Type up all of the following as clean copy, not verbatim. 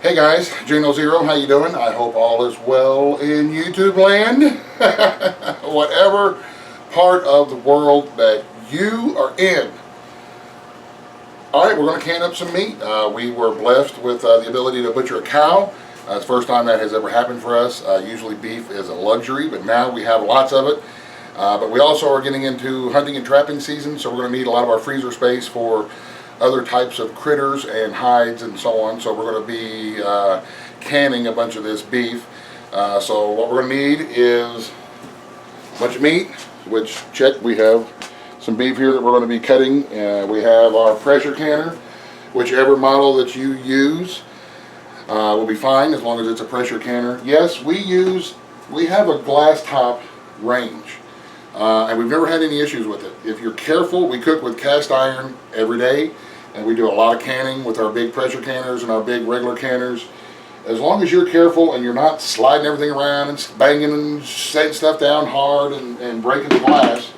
Hey guys, Geno Zero, how you doing? I hope all is well in YouTube land. Whatever part of the world that you are in. Alright, we're going to can up some meat. We were blessed with the ability to butcher a cow. It's the first time that has ever happened for us. Usually beef is a luxury, but now we have lots of it. But we also are getting into hunting and trapping season, so we're going to need a lot of our freezer space for other types of critters and hides and so on. So we're going to be canning a bunch of this beef. So what we're going to need is a bunch of meat, which check, we have some beef here that we're going to be cutting. We have our pressure canner. Whichever model that you use will be fine as long as it's a pressure canner. Yes, we have a glass top range. And we've never had any issues with it. If you're careful, we cook with cast iron every day, and we do a lot of canning with our big pressure canners and our big regular canners. As long as you're careful and you're not sliding everything around and banging and setting stuff down hard and breaking the glass,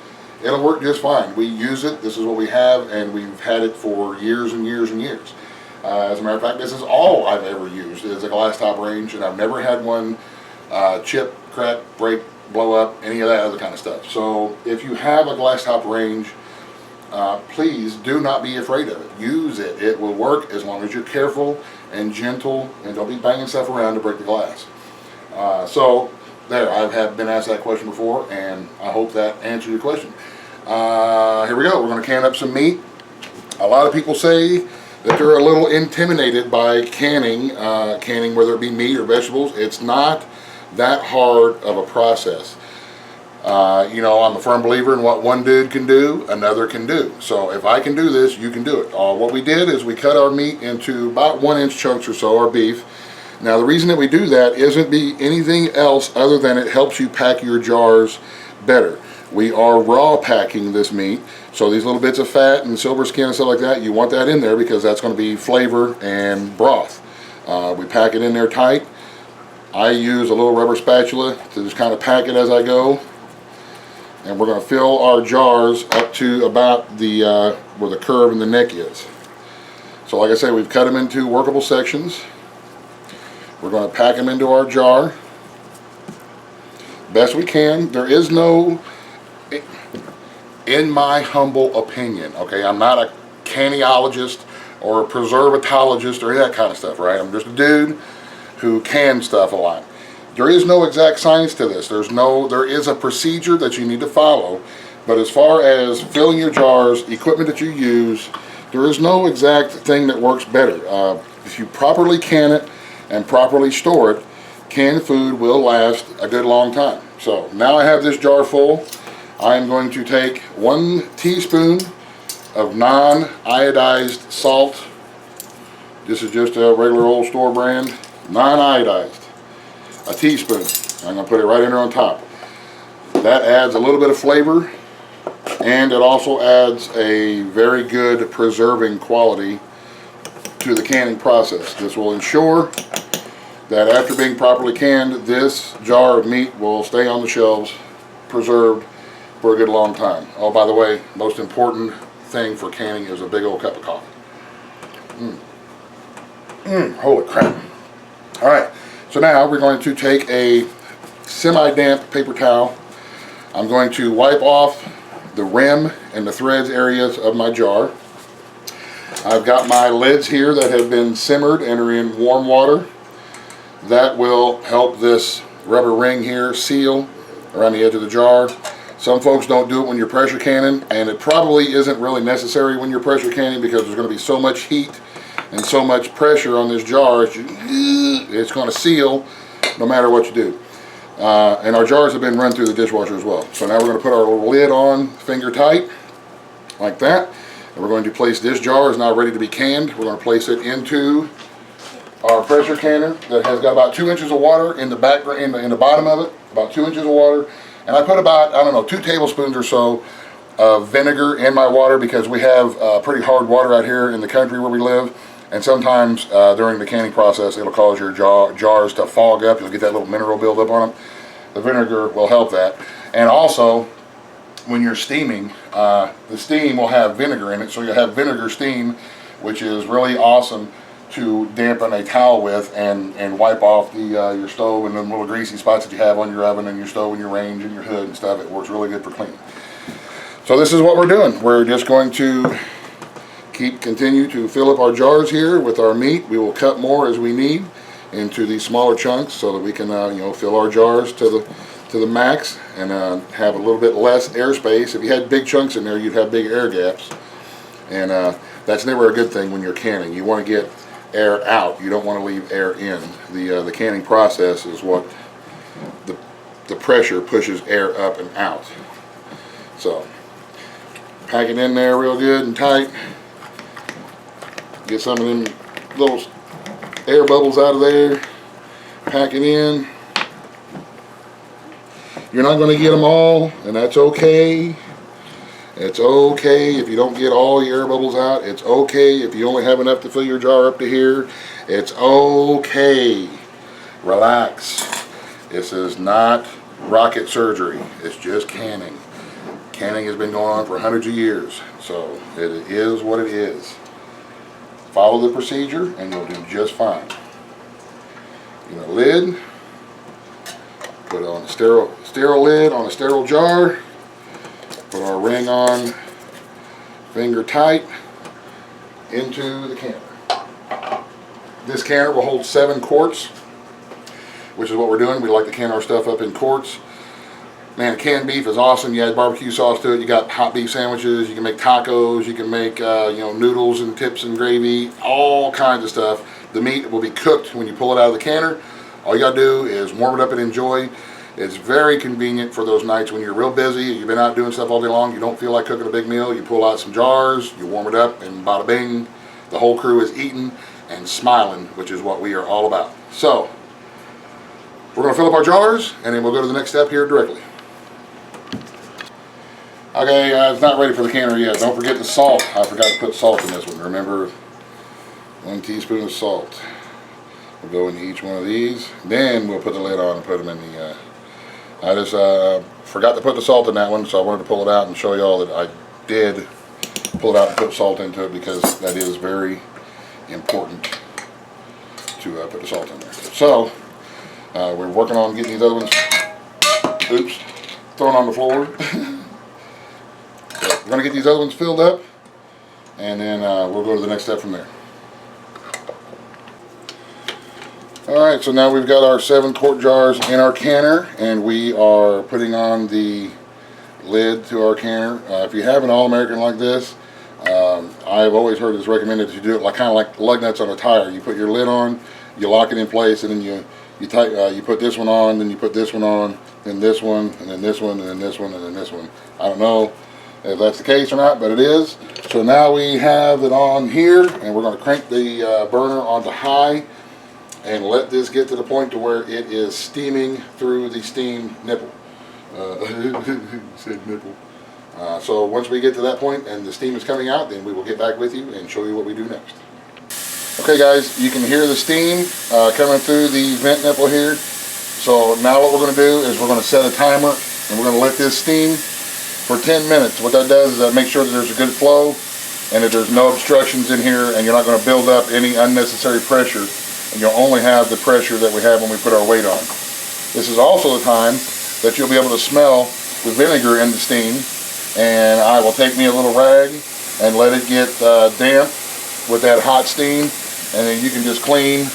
it'll work just fine. We use it, this is what we have, and we've had it for years and years and years. As a matter of fact, this is all I've ever used is a glass top range, and I've never had one chip, crack, break, blow up, any of that other kind of stuff. So if you have a glass top range, please do not be afraid of it. Use it. It will work as long as you're careful and gentle and don't be banging stuff around to break the glass. So there, I've been asked that question before, and I hope that answered your question. Here we go. We're going to can up some meat. A lot of people say that they're a little intimidated by canning, whether it be meat or vegetables. It's not that hard of a process. You know, I'm a firm believer in what one dude can do, another can do. So if I can do this, you can do it. What we did is we cut our meat into about 1-inch chunks or so, our beef. Now the reason that we do that isn't anything else other than it helps you pack your jars better. We are raw packing this meat, so these little bits of fat and silver skin and stuff like that, you want that in there because that's going to be flavor and broth. We pack it in there tight. I use a little rubber spatula to just kind of pack it as I go. And we're going to fill our jars up to about the where the curve in the neck is. So like I say, we've cut them into workable sections. We're going to pack them into our jar best we can. There is no, in my humble opinion, okay, I'm not a cannyologist or a preservatologist or that kind of stuff, right? I'm just a dude who can stuff a lot. There is no exact science to this. There is a procedure that you need to follow, but as far as filling your jars, equipment that you use, there is no exact thing that works better. If you properly can it and properly store it, canned food will last a good long time. So now I have this jar full. I am going to take 1 teaspoon of non-iodized salt. This is just a regular old store brand, non-iodized. A teaspoon. I'm going to put it right in there on top. That adds a little bit of flavor, and it also adds a very good preserving quality to the canning process. This will ensure that after being properly canned, this jar of meat will stay on the shelves preserved for a good long time. Oh, by the way, most important thing for canning is a big old cup of coffee. Holy crap. Alright. So now we're going to take a semi-damp paper towel. I'm going to wipe off the rim and the threads areas of my jar. I've got my lids here that have been simmered and are in warm water. That will help this rubber ring here seal around the edge of the jar. Some folks don't do it when you're pressure canning, and it probably isn't really necessary when you're pressure canning because there's going to be so much heat and so much pressure on this jar, it's going to seal no matter what you do. And our jars have been run through the dishwasher as well. So now we're going to put our little lid on, finger tight, like that. And we're going to place this jar, is now ready to be canned. We're going to place it into our pressure canner that has got about 2 inches of water in the back, in the bottom of it, about 2 inches of water. And I put about, I don't know, 2 tablespoons or so of vinegar in my water because we have pretty hard water out here in the country where we live. And sometimes during the canning process, it'll cause your jars to fog up. You'll get that little mineral buildup on them. The vinegar will help that. And also, when you're steaming, the steam will have vinegar in it, so you'll have vinegar steam, which is really awesome to dampen a towel with and wipe off the your stove and the little greasy spots that you have on your oven and your stove and your range and your hood and stuff. It works really good for cleaning. So this is what we're doing. We're just going to continue to fill up our jars here with our meat. We will cut more as we need into these smaller chunks so that we can fill our jars to the max and have a little bit less airspace. If you had big chunks in there, you'd have big air gaps, and that's never a good thing when you're canning. You want to get air out. You don't want to leave air in. The canning process is what the pressure pushes air up and out. So pack it in there real good and tight. Get some of them little air bubbles out of there. Pack it in. You're not going to get them all, and that's okay. It's okay if you don't get all your air bubbles out. It's okay if you only have enough to fill your jar up to here. It's okay. Relax. This is not rocket surgery. It's just canning. Canning has been going on for hundreds of years, so it is what it is. Follow the procedure and you'll do just fine. Get a lid. Put it on a sterile lid on a sterile jar. Put our ring on, finger tight, into the canner. This canner will hold 7 quarts, which is what we're doing. We like to can our stuff up in quarts. Man, canned beef is awesome. You add barbecue sauce to it. You got hot beef sandwiches. You can make tacos. You can make noodles and tips and gravy. All kinds of stuff. The meat will be cooked when you pull it out of the canner. All you gotta do is warm it up and enjoy. It's very convenient for those nights when you're real busy, you've been out doing stuff all day long, you don't feel like cooking a big meal, you pull out some jars, you warm it up, and bada bing, the whole crew is eating and smiling, which is what we are all about. So, we're going to fill up our jars, and then we'll go to the next step here directly. Okay, it's not ready for the canner yet. Don't forget the salt. I forgot to put salt in this one. Remember, 1 teaspoon of salt. We'll go into each one of these. Then we'll put the lid on and put them in the... I just forgot to put the salt in that one, so I wanted to pull it out and show you all that I did pull it out and put salt into it, because that is very important to put the salt in there. So, we're working on getting these other ones, oops, thrown on the floor. So we're going to get these other ones filled up, and then we'll go to the next step from there. Alright, so now we've got our 7-quart jars in our canner, and we are putting on the lid to our canner. If you have an All-American like this, I've always heard it's recommended to do it kind of like lug nuts on a tire. You put your lid on, you lock it in place, and then you put this one on, then you put this one on, then this one, and then this one, and then this one, and then this one. I don't know if that's the case or not, but it is. So now we have it on here, and we're going to crank the burner onto high and let this get to the point to where it is steaming through the steam nipple. Said nipple. So once we get to that point and the steam is coming out, then we will get back with you and show you what we do next. Okay guys, you can hear the steam coming through the vent nipple here. So now what we're going to do is we're going to set a timer, and we're going to let this steam for 10 minutes. What that does is that makes sure that there's a good flow and that there's no obstructions in here, and you're not going to build up any unnecessary pressure, and you'll only have the pressure that we have when we put our weight on. This is also the time that you'll be able to smell the vinegar in the steam, and I will take me a little rag and let it get damp with that hot steam, and then you can just clean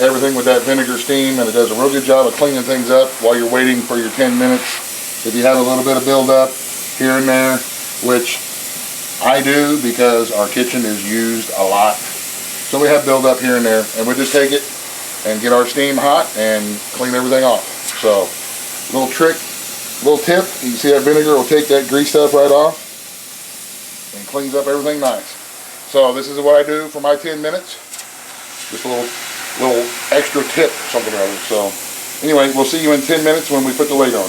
everything with that vinegar steam, and it does a real good job of cleaning things up while you're waiting for your 10 minutes. If you have a little bit of buildup here and there, which I do because our kitchen is used a lot, so we have buildup here and there, and we just take it and get our steam hot and clean everything off. So, little trick, little tip, you can see that vinegar will take that grease stuff right off and cleans up everything nice. So this is what I do for my 10 minutes. Just a little extra tip, something or other. So anyway, we'll see you in 10 minutes when we put the lid on.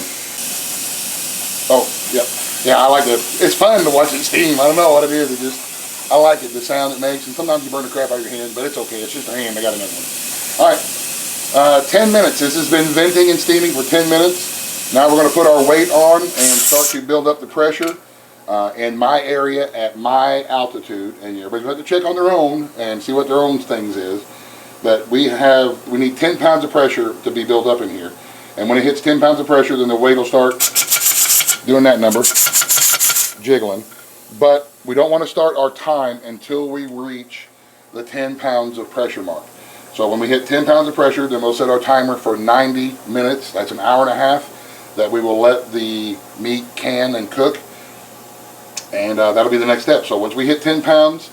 Oh, yeah, I like it. It's fun to watch it steam. I don't know what it is. I like it, the sound it makes, and sometimes you burn the crap out of your hands, but it's okay. It's just a hand. I got another one. All right, 10 minutes. This has been venting and steaming for 10 minutes. Now we're going to put our weight on and start to build up the pressure. in my area at my altitude, and everybody's going to check on their own and see what their own things is. But we need 10 pounds of pressure to be built up in here. And when it hits 10 pounds of pressure, then the weight will start doing that number, jiggling. But we don't want to start our time until we reach the 10 pounds of pressure mark. So when we hit 10 pounds of pressure, then we'll set our timer for 90 minutes. That's an hour and a half that we will let the meat can and cook. And that'll be the next step. So once we hit 10 pounds,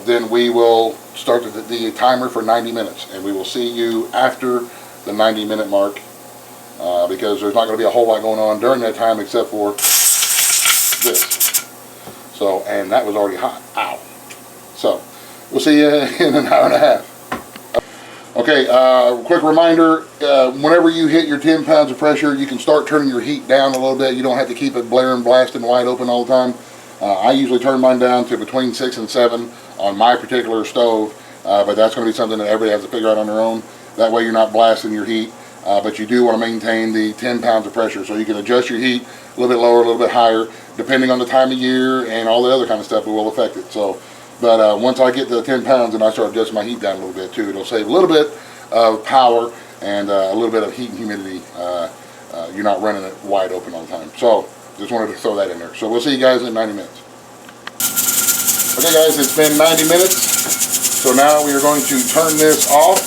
then we will start the timer for 90 minutes. And we will see you after the 90-minute mark, because there's not going to be a whole lot going on during that time except for this. So, and that was already hot. Ow. So, we'll see you in an hour and a half. Okay, quick reminder, whenever you hit your 10 pounds of pressure, you can start turning your heat down a little bit. You don't have to keep it blaring, blasting wide open all the time. I usually turn mine down to between 6 and 7 on my particular stove, but that's going to be something that everybody has to figure out on their own. That way you're not blasting your heat, but you do want to maintain the 10 pounds of pressure. So you can adjust your heat a little bit lower, a little bit higher, depending on the time of year and all the other kind of stuff that will affect it. So, but once I get to the 10 pounds and I start adjusting my heat down a little bit too, it'll save a little bit of power and a little bit of heat and humidity. You're not running it wide open all the time. So just wanted to throw that in there. So we'll see you guys in 90 minutes. Okay guys, it's been 90 minutes. So now we are going to turn this off,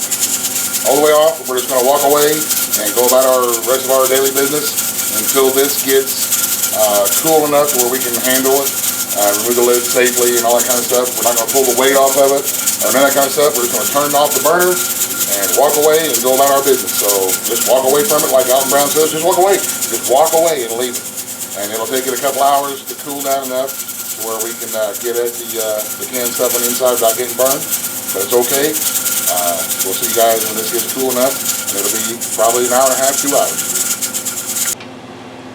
all the way off. We're just going to walk away and go about our rest of our daily business until this gets cool enough where we can handle it, remove the lid safely and all that kind of stuff. We're not going to pull the weight off of it or none of that kind of stuff. We're just going to turn off the burner and walk away and go about our business. So just walk away from it like Alton Brown says, just walk away. Just walk away and leave it. And it'll take it a couple hours to cool down enough where we can get at the canned stuff on the inside without getting burned. But it's okay. We'll see you guys when this gets cool enough. And it'll be probably an hour and a half, 2 hours.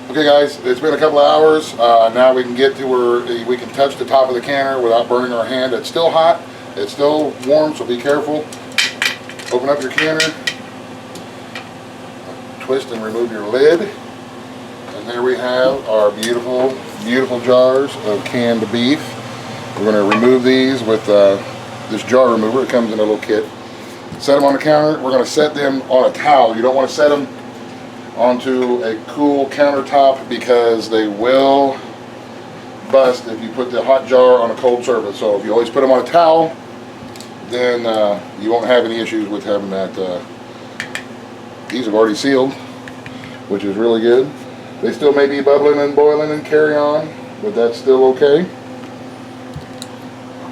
Okay guys, it's been a couple of hours. Now we can get to where we can touch the top of the canner without burning our hand. It's still hot. It's still warm, so be careful. Open up your canner. Twist and remove your lid. And there we have our beautiful, beautiful jars of canned beef. We're going to remove these with this jar remover. It comes in a little kit. Set them on the counter. We're going to set them on a towel. You don't want to set them onto a cool countertop because they will bust if you put the hot jar on a cold surface. So if you always put them on a towel, then you won't have any issues with having that. These have already sealed, which is really good. They still may be bubbling and boiling and carry on, but that's still okay.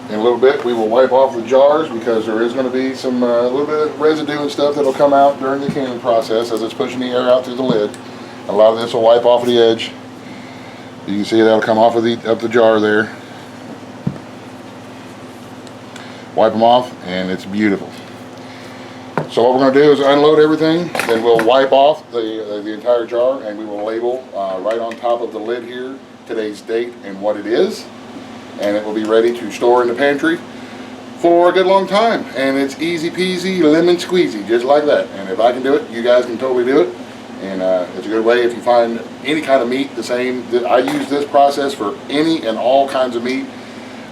In a little bit we will wipe off the jars because there is going to be some a little bit of residue and stuff that will come out during the canning process as it's pushing the air out through the lid. A lot of this will wipe off the edge. You can see that'll come off of the jar there. Wipe them off and it's beautiful. So what we're going to do is unload everything, then we'll wipe off the entire jar and we will label right on top of the lid here today's date and what it is. And it will be ready to store in the pantry for a good long time. And it's easy peasy, lemon squeezy, just like that. And if I can do it, you guys can totally do it. And it's a good way if you find any kind of meat the same. I use this process for any and all kinds of meat,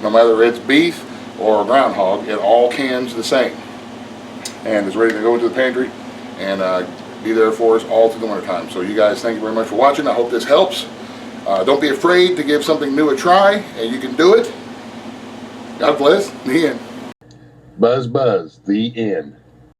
no matter it's beef or groundhog, it all cans the same. And it's ready to go into the pantry and be there for us all through the winter time. So you guys, thank you very much for watching. I hope this helps. Don't be afraid to give something new a try, and you can do it. God bless. The end. Buzz, buzz. The end.